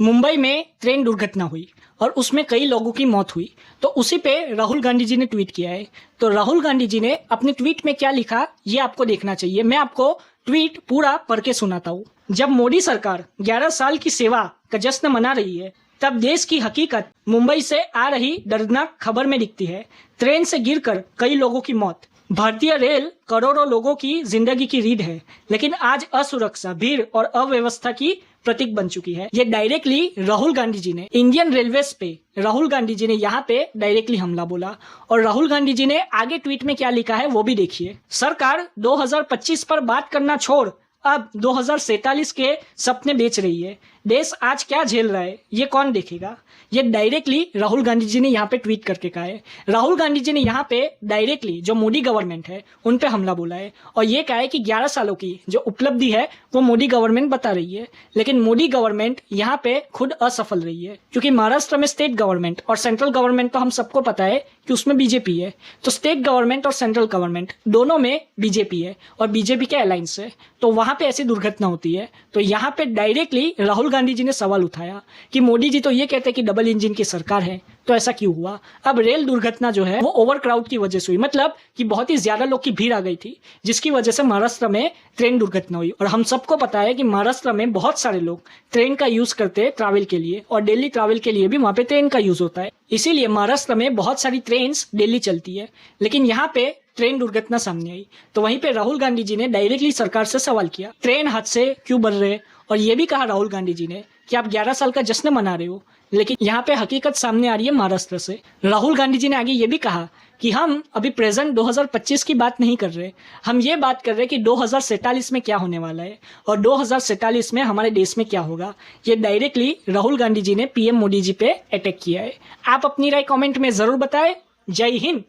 मुंबई में ट्रेन दुर्घटना हुई और उसमें कई लोगों की मौत हुई। तो उसी पे राहुल गांधी जी ने ट्वीट किया है। तो राहुल गांधी जी ने अपने ट्वीट में क्या लिखा ये आपको देखना चाहिए। मैं आपको ट्वीट पूरा पढ़ के सुनाता हूँ। जब मोदी सरकार 11 साल की सेवा का जश्न मना रही है तब देश की हकीकत मुंबई से आ रही दर्दनाक खबर में दिखती है। ट्रेन से गिरकर कई लोगों की मौत। भारतीय रेल करोड़ों लोगों की जिंदगी की रीढ़ है, लेकिन आज असुरक्षा, भीड़ और अव्यवस्था की प्रतीक बन चुकी है। ये डायरेक्टली राहुल गांधी जी ने इंडियन रेलवेज पे राहुल गांधी जी ने यहाँ पे डायरेक्टली हमला बोला। और राहुल गांधी जी ने आगे ट्वीट में क्या लिखा है वो भी देखिए। सरकार 2025 पर बात करना छोड़ अब 2047 के सपने बेच रही है। देश आज क्या झेल रहा है ये कौन देखेगा। ये डायरेक्टली राहुल गांधी जी ने यहाँ पे ट्वीट करके कहा है। राहुल गांधी जी ने यहाँ पे डायरेक्टली जो मोदी गवर्नमेंट है उन पे हमला बोला है और ये कहा है कि 11 सालों की जो उपलब्धि है वो मोदी गवर्नमेंट बता रही है, लेकिन मोदी गवर्नमेंट यहाँ पे खुद असफल रही है। क्योंकि महाराष्ट्र में स्टेट गवर्नमेंट और सेंट्रल गवर्नमेंट तो हम सबको पता है कि उसमें बीजेपी है। तो स्टेट गवर्नमेंट और सेंट्रल गवर्नमेंट दोनों में बीजेपी है और बीजेपी के अलायंस है। तो वहां पे ऐसी दुर्घटना होती है। तो यहाँ पे डायरेक्टली राहुल गांधी जी ने सवाल उठाया कि मोदी जी तो ये कहते हैं कि डबल इंजन की सरकार है, तो ऐसा क्यों हुआ। अब रेल दुर्घटना जो है वो ओवर क्राउड की वजह से हुई, मतलब कि बहुत ही ज्यादा लोग की भीड़ आ गई थी जिसकी वजह से महाराष्ट्र में ट्रेन दुर्घटना हुई। और हम सबको पता है कि महाराष्ट्र में बहुत सारे लोग ट्रेन का यूज करते हैं ट्रैवल के लिए, और डेली ट्रैवल के लिए भी वहां पे ट्रेन का यूज होता है। इसीलिए महाराष्ट्र में बहुत सारी ट्रेन डेली चलती है, लेकिन यहाँ पे ट्रेन दुर्घटना सामने आई। तो वहीं पे राहुल गांधी जी ने डायरेक्टली सरकार से सवाल किया, ट्रेन हादसे क्यों बढ़ रहे। और ये भी कहा राहुल गांधी जी ने कि आप 11 साल का जश्न मना रहे हो, लेकिन यहाँ पे हकीकत सामने आ रही है महाराष्ट्र से। राहुल गांधी जी ने आगे ये भी कहा कि हम अभी प्रेजेंट 2025 की बात नहीं कर रहे, हम ये बात कर रहे हैं कि 2047 में क्या होने वाला है और 2047 में हमारे देश में क्या होगा। ये डायरेक्टली राहुल गांधी जी ने पीएम मोदी जी पे अटैक किया है। आप अपनी राय कमेंट में जरूर बताएं। जय हिंद।